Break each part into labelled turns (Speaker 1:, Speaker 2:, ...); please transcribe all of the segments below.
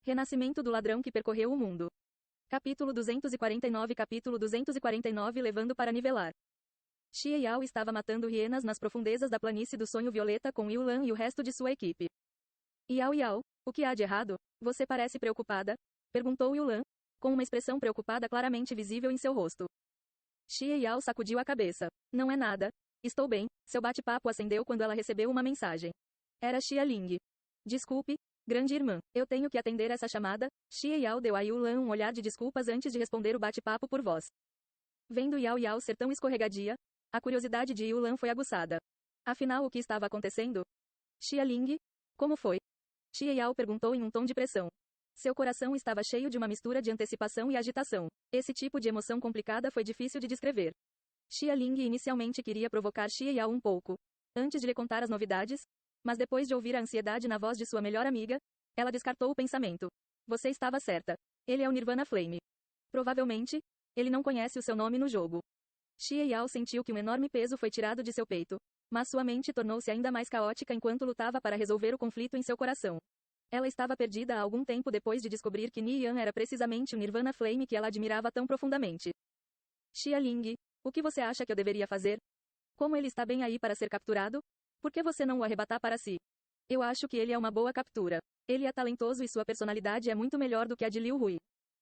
Speaker 1: Renascimento do ladrão que percorreu o mundo. Capítulo 249 levando para nivelar. Xie Yao estava matando hienas nas profundezas da planície do Sonho Violeta com Yulan e o resto de sua equipe. Yao Yao, o que há de errado? Você parece preocupada? Perguntou Yulan, com uma expressão preocupada claramente visível em seu rosto. Xie Yao sacudiu a cabeça. Não é nada. Estou bem. Seu bate-papo acendeu quando ela recebeu uma mensagem. Era Xia Ling. Desculpe, grande irmã, eu tenho que atender essa chamada. Xie Yao deu a Yulan um olhar de desculpas antes de responder o bate-papo por voz. Vendo Yao Yao ser tão escorregadia, a curiosidade de Yulan foi aguçada. Afinal, o que estava acontecendo? Xia Ling? Como foi? Xie Yao perguntou em um tom de pressão. Seu coração estava cheio de uma mistura de antecipação e agitação. Esse tipo de emoção complicada foi difícil de descrever. Xia Ling inicialmente queria provocar Xie Yao um pouco, antes de lhe contar as novidades, mas depois de ouvir a ansiedade na voz de sua melhor amiga, ela descartou o pensamento. Você estava certa. Ele é o Nirvana Flame. Provavelmente, ele não conhece o seu nome no jogo. Xie Yao sentiu que um enorme peso foi tirado de seu peito, mas sua mente tornou-se ainda mais caótica enquanto lutava para resolver o conflito em seu coração. Ela estava perdida há algum tempo depois de descobrir que Nian era precisamente o Nirvana Flame que ela admirava tão profundamente. Xia Ling, o que você acha que eu deveria fazer? Como ele está bem aí para ser capturado? Por que você não o arrebatar para si? Eu acho que ele é uma boa captura. Ele é talentoso e sua personalidade é muito melhor do que a de Liu Hui.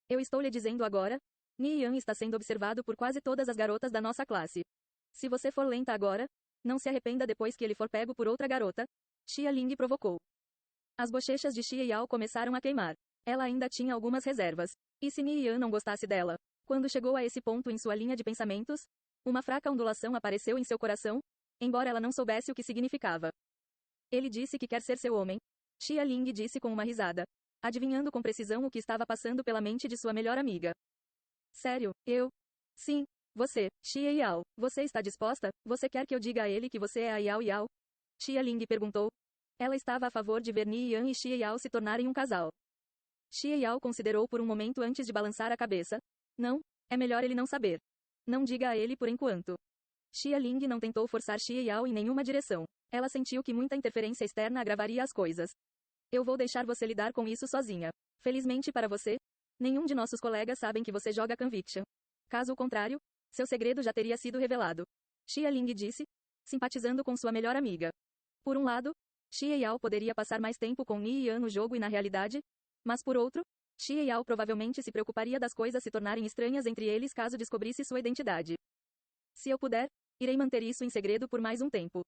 Speaker 1: Eu estou lhe dizendo agora, Nian está sendo observado por quase todas as garotas da nossa classe. Se você for lenta agora, não se arrependa depois que ele for pego por outra garota. Xia Ling provocou. As bochechas de Xie Yao começaram a queimar. Ela ainda tinha algumas reservas. E se Nian não gostasse dela? Quando chegou a esse ponto em sua linha de pensamentos, uma fraca ondulação apareceu em seu coração, embora ela não soubesse o que significava. Ele disse que quer ser seu homem. Xia Ling disse com uma risada, adivinhando com precisão o que estava passando pela mente de sua melhor amiga. Sério, eu? Sim, você, Xie Yao. Você está disposta? Você quer que eu diga a ele que você é a Yao Yao? Xia Ling perguntou. Ela estava a favor de ver Nian e Xie Yao se tornarem um casal. Xie Yao considerou por um momento antes de balançar a cabeça. Não, é melhor ele não saber. Não diga a ele por enquanto. Xia Ling não tentou forçar Xie Yao em nenhuma direção. Ela sentiu que muita interferência externa agravaria as coisas. Eu vou deixar você lidar com isso sozinha. Felizmente para você, nenhum de nossos colegas sabem que você joga Conviction. Caso contrário, seu segredo já teria sido revelado. Xia Ling disse, simpatizando com sua melhor amiga. Por um lado, Xie Yao poderia passar mais tempo com Nian no jogo e na realidade, mas por outro, Xie Yao provavelmente se preocuparia das coisas se tornarem estranhas entre eles caso descobrisse sua identidade. Se eu puder, irei manter isso em segredo por mais um tempo.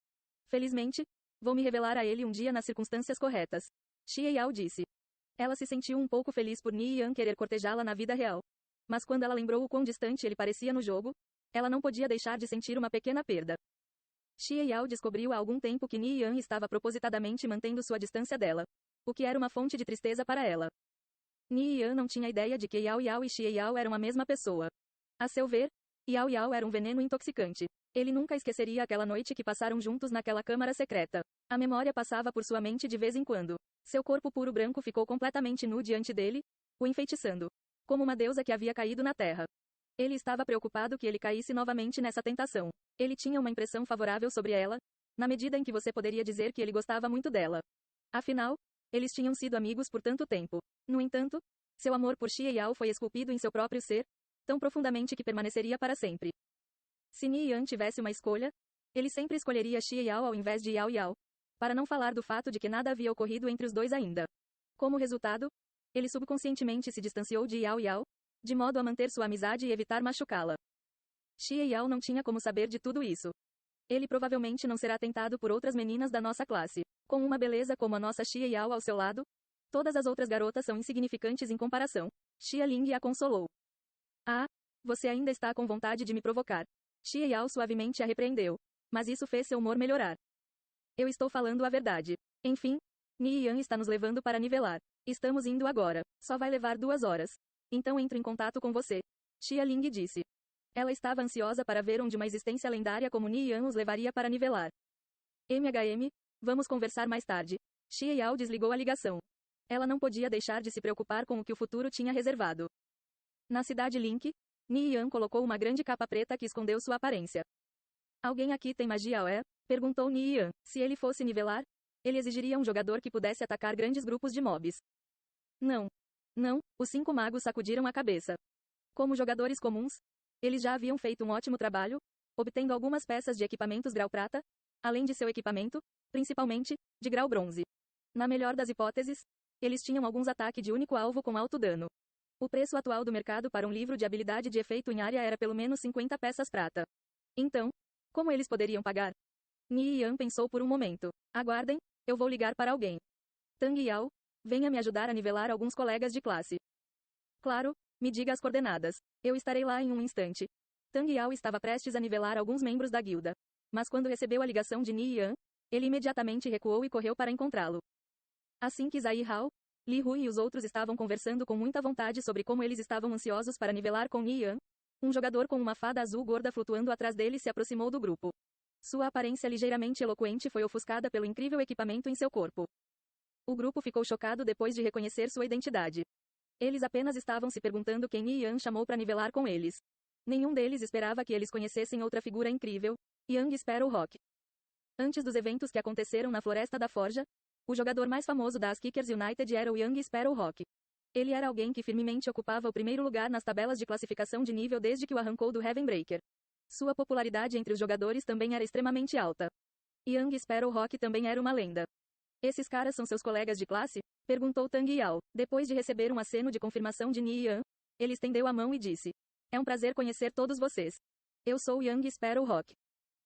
Speaker 1: Felizmente, vou me revelar a ele um dia nas circunstâncias corretas. Xie Yao disse. Ela se sentiu um pouco feliz por Nian querer cortejá-la na vida real. Mas quando ela lembrou o quão distante ele parecia no jogo, ela não podia deixar de sentir uma pequena perda. Xie Yao descobriu há algum tempo que Nian estava propositadamente mantendo sua distância dela, o que era uma fonte de tristeza para ela. Nian não tinha ideia de que Yao Yao e Xie Yao eram a mesma pessoa. A seu ver, Yao Yao era um veneno intoxicante. Ele nunca esqueceria aquela noite que passaram juntos naquela câmara secreta. A memória passava por sua mente de vez em quando. Seu corpo puro branco ficou completamente nu diante dele, o enfeitiçando, como uma deusa que havia caído na terra. Ele estava preocupado que ele caísse novamente nessa tentação. Ele tinha uma impressão favorável sobre ela, na medida em que você poderia dizer que ele gostava muito dela. Afinal, eles tinham sido amigos por tanto tempo. No entanto, seu amor por Xie Yao foi esculpido em seu próprio ser, tão profundamente que permaneceria para sempre. Se Nian tivesse uma escolha, ele sempre escolheria Xie Yao ao invés de Yao Yao, para não falar do fato de que nada havia ocorrido entre os dois ainda. Como resultado, ele subconscientemente se distanciou de Yao Yao, de modo a manter sua amizade e evitar machucá-la. Xie Yao não tinha como saber de tudo isso. Ele provavelmente não será tentado por outras meninas da nossa classe. Com uma beleza como a nossa Xie Yao ao seu lado, todas as outras garotas são insignificantes em comparação. Xia Ling a consolou. Ah, você ainda está com vontade de me provocar. Xie Yao suavemente a repreendeu. Mas isso fez seu humor melhorar. Eu estou falando a verdade. Enfim, Nian está nos levando para nivelar. Estamos indo agora. Só vai levar 2 horas. Então entro em contato com você. Xia Ling disse. Ela estava ansiosa para ver onde uma existência lendária como Nian os levaria para nivelar. Vamos conversar mais tarde. Xie Yao desligou a ligação. Ela não podia deixar de se preocupar com o que o futuro tinha reservado. Na cidade Link, Nian colocou uma grande capa preta que escondeu sua aparência. Alguém aqui tem magia, é? Perguntou Nian. Se ele fosse nivelar, ele exigiria um jogador que pudesse atacar grandes grupos de mobs. Não. Não, os 5 magos sacudiram a cabeça. Como jogadores comuns, eles já haviam feito um ótimo trabalho, obtendo algumas peças de equipamentos grau prata, além de seu equipamento, principalmente, de grau bronze. Na melhor das hipóteses, eles tinham alguns ataques de único alvo com alto dano. O preço atual do mercado para um livro de habilidade de efeito em área era pelo menos 50 peças prata. Então, como eles poderiam pagar? Ni Yan pensou por um momento. Aguardem, eu vou ligar para alguém. Tang Yao, venha me ajudar a nivelar alguns colegas de classe. Claro, me diga as coordenadas. Eu estarei lá em um instante. Tang Yao estava prestes a nivelar alguns membros da guilda. Mas quando recebeu a ligação de Ni Yan, ele imediatamente recuou e correu para encontrá-lo. Assim que Zai Hao, Li Hui e os outros estavam conversando com muita vontade sobre como eles estavam ansiosos para nivelar com Ni Yan, um jogador com uma fada azul gorda flutuando atrás dele se aproximou do grupo. Sua aparência ligeiramente eloquente foi ofuscada pelo incrível equipamento em seu corpo. O grupo ficou chocado depois de reconhecer sua identidade. Eles apenas estavam se perguntando quem Ni Yan chamou para nivelar com eles. Nenhum deles esperava que eles conhecessem outra figura incrível, Young Sparrowhawk. Antes dos eventos que aconteceram na Floresta da Forja, o jogador mais famoso das Kickers United era o Young Sparrowhawk. Ele era alguém que firmemente ocupava o primeiro lugar nas tabelas de classificação de nível desde que o arrancou do Heavenbreaker. Sua popularidade entre os jogadores também era extremamente alta. Young Sparrowhawk também era uma lenda. Esses caras são seus colegas de classe? Perguntou Tang Yao. Depois de receber um aceno de confirmação de Ni Yan, ele estendeu a mão e disse: é um prazer conhecer todos vocês. Eu sou Young Sparrowhawk.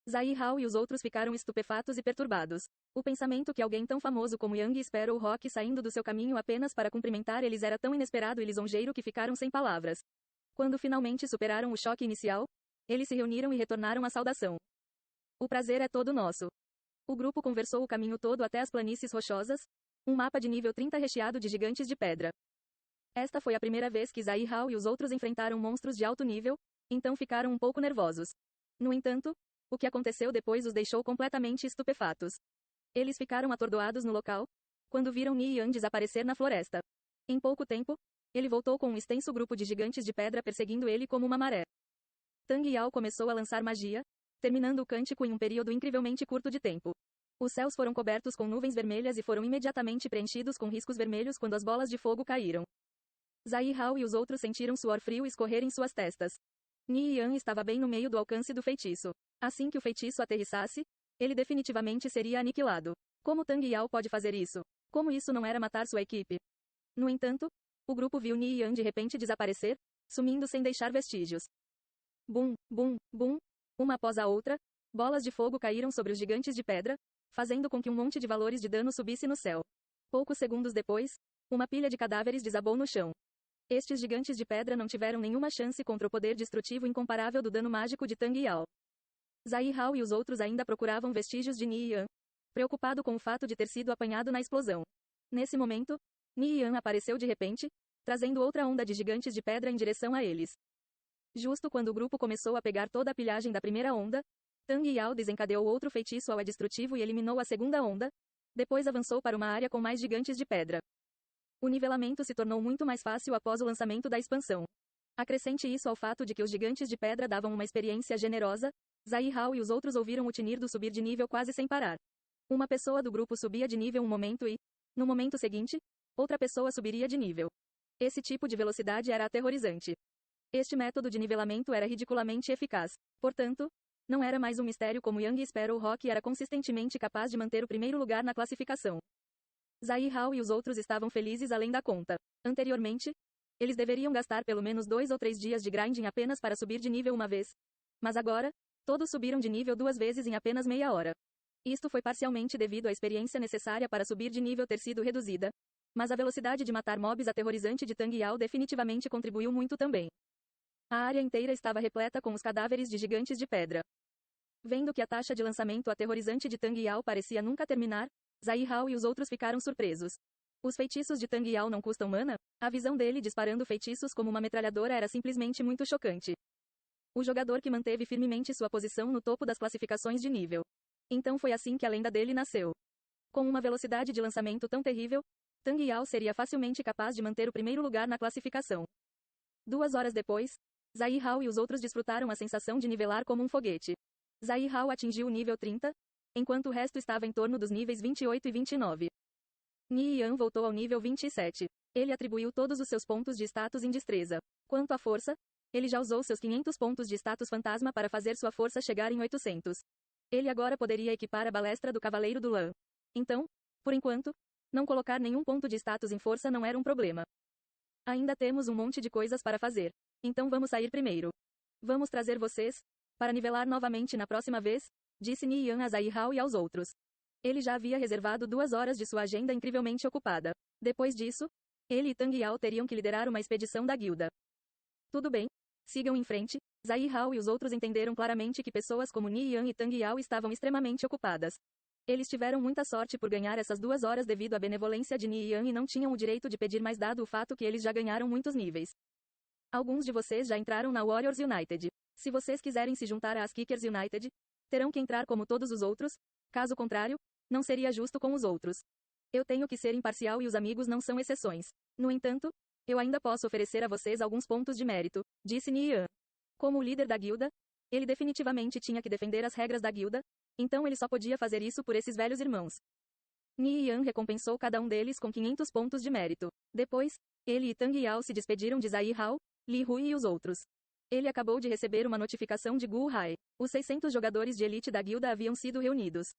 Speaker 1: Zai Hao e os outros ficaram estupefatos e perturbados. O pensamento que alguém tão famoso como Young Sparrowhawk saindo do seu caminho apenas para cumprimentar eles era tão inesperado e lisonjeiro que ficaram sem palavras. Quando finalmente superaram o choque inicial, eles se reuniram e retornaram à saudação. O prazer é todo nosso. O grupo conversou o caminho todo até as planícies rochosas, um mapa de nível 30 recheado de gigantes de pedra. Esta foi a primeira vez que Zai Hao e os outros enfrentaram monstros de alto nível, então ficaram um pouco nervosos. No entanto, o que aconteceu depois os deixou completamente estupefatos. Eles ficaram atordoados no local, quando viram Ni Yan desaparecer na floresta. Em pouco tempo, ele voltou com um extenso grupo de gigantes de pedra perseguindo ele como uma maré. Tang Yao começou a lançar magia, terminando o cântico em um período incrivelmente curto de tempo. Os céus foram cobertos com nuvens vermelhas e foram imediatamente preenchidos com riscos vermelhos quando as bolas de fogo caíram. Zai Hao e os outros sentiram suor frio escorrer em suas testas. Ni Yan estava bem no meio do alcance do feitiço. Assim que o feitiço aterrissasse, ele definitivamente seria aniquilado. Como Tang Yao pode fazer isso? Como isso não era matar sua equipe? No entanto, o grupo viu Ni Yan de repente desaparecer, sumindo sem deixar vestígios. Bum, bum, bum. Uma após a outra, bolas de fogo caíram sobre os gigantes de pedra, fazendo com que um monte de valores de dano subisse no céu. Poucos segundos depois, uma pilha de cadáveres desabou no chão. Estes gigantes de pedra não tiveram nenhuma chance contra o poder destrutivo incomparável do dano mágico de Tang Yao. Zai Hao e os outros ainda procuravam vestígios de Ni Yan, preocupado com o fato de ter sido apanhado na explosão. Nesse momento, Ni Yan apareceu de repente, trazendo outra onda de gigantes de pedra em direção a eles. Justo quando o grupo começou a pegar toda a pilhagem da primeira onda, Tang Yao desencadeou outro feitiço ao destrutivo e eliminou a segunda onda, depois avançou para uma área com mais gigantes de pedra. O nivelamento se tornou muito mais fácil após o lançamento da expansão. Acrescente isso ao fato de que os gigantes de pedra davam uma experiência generosa, Zai Hao e os outros ouviram o Tinirdo subir de nível quase sem parar. Uma pessoa do grupo subia de nível um momento e, no momento seguinte, outra pessoa subiria de nível. Esse tipo de velocidade era aterrorizante. Este método de nivelamento era ridiculamente eficaz. Portanto, não era mais um mistério como Young Sparrowhawk era consistentemente capaz de manter o primeiro lugar na classificação. Zai Hao e os outros estavam felizes além da conta. Anteriormente, eles deveriam gastar pelo menos 2 ou 3 dias de grinding apenas para subir de nível uma vez. Mas agora, todos subiram de nível 2 vezes em apenas meia hora. Isto foi parcialmente devido à experiência necessária para subir de nível ter sido reduzida. Mas a velocidade de matar mobs aterrorizante de Tang Yao definitivamente contribuiu muito também. A área inteira estava repleta com os cadáveres de gigantes de pedra. Vendo que a taxa de lançamento aterrorizante de Tang Yao parecia nunca terminar, Zai Hao e os outros ficaram surpresos. Os feitiços de Tang Yao não custam mana? A visão dele disparando feitiços como uma metralhadora era simplesmente muito chocante. O jogador que manteve firmemente sua posição no topo das classificações de nível. Então foi assim que a lenda dele nasceu. Com uma velocidade de lançamento tão terrível, Tang Yao seria facilmente capaz de manter o primeiro lugar na classificação. 2 horas depois, Zai Hao e os outros desfrutaram a sensação de nivelar como um foguete. Zai Hao atingiu o nível 30, enquanto o resto estava em torno dos níveis 28 e 29. Ni Yan voltou ao nível 27. Ele atribuiu todos os seus pontos de status em destreza. Quanto à força, ele já usou seus 500 pontos de status fantasma para fazer sua força chegar em 800. Ele agora poderia equipar a balestra do Cavaleiro do Lã. Então, por enquanto, não colocar nenhum ponto de status em força não era um problema. Ainda temos um monte de coisas para fazer. Então vamos sair primeiro. Vamos trazer vocês, para nivelar novamente na próxima vez, disse Ni Yan a Zai Hao e aos outros. Ele já havia reservado 2 horas de sua agenda incrivelmente ocupada. Depois disso, ele e Tang Yao teriam que liderar uma expedição da guilda. Tudo bem, sigam em frente. Zai Hao e os outros entenderam claramente que pessoas como Ni Yan e Tang Yao estavam extremamente ocupadas. Eles tiveram muita sorte por ganhar essas 2 horas devido à benevolência de Ni Yan e não tinham o direito de pedir mais dado o fato que eles já ganharam muitos níveis. Alguns de vocês já entraram na Warriors United. Se vocês quiserem se juntar às Kickers United, terão que entrar como todos os outros, caso contrário, não seria justo com os outros. Eu tenho que ser imparcial e os amigos não são exceções. No entanto, eu ainda posso oferecer a vocês alguns pontos de mérito, disse Ni Yan. Como o líder da guilda, ele definitivamente tinha que defender as regras da guilda, então ele só podia fazer isso por esses velhos irmãos. Ni Yan recompensou cada um deles com 500 pontos de mérito. Depois, ele e Tang Yao se despediram de Zai Hao, Li Hui e os outros. Ele acabou de receber uma notificação de Gu Hai. Os 600 jogadores de elite da guilda haviam sido reunidos.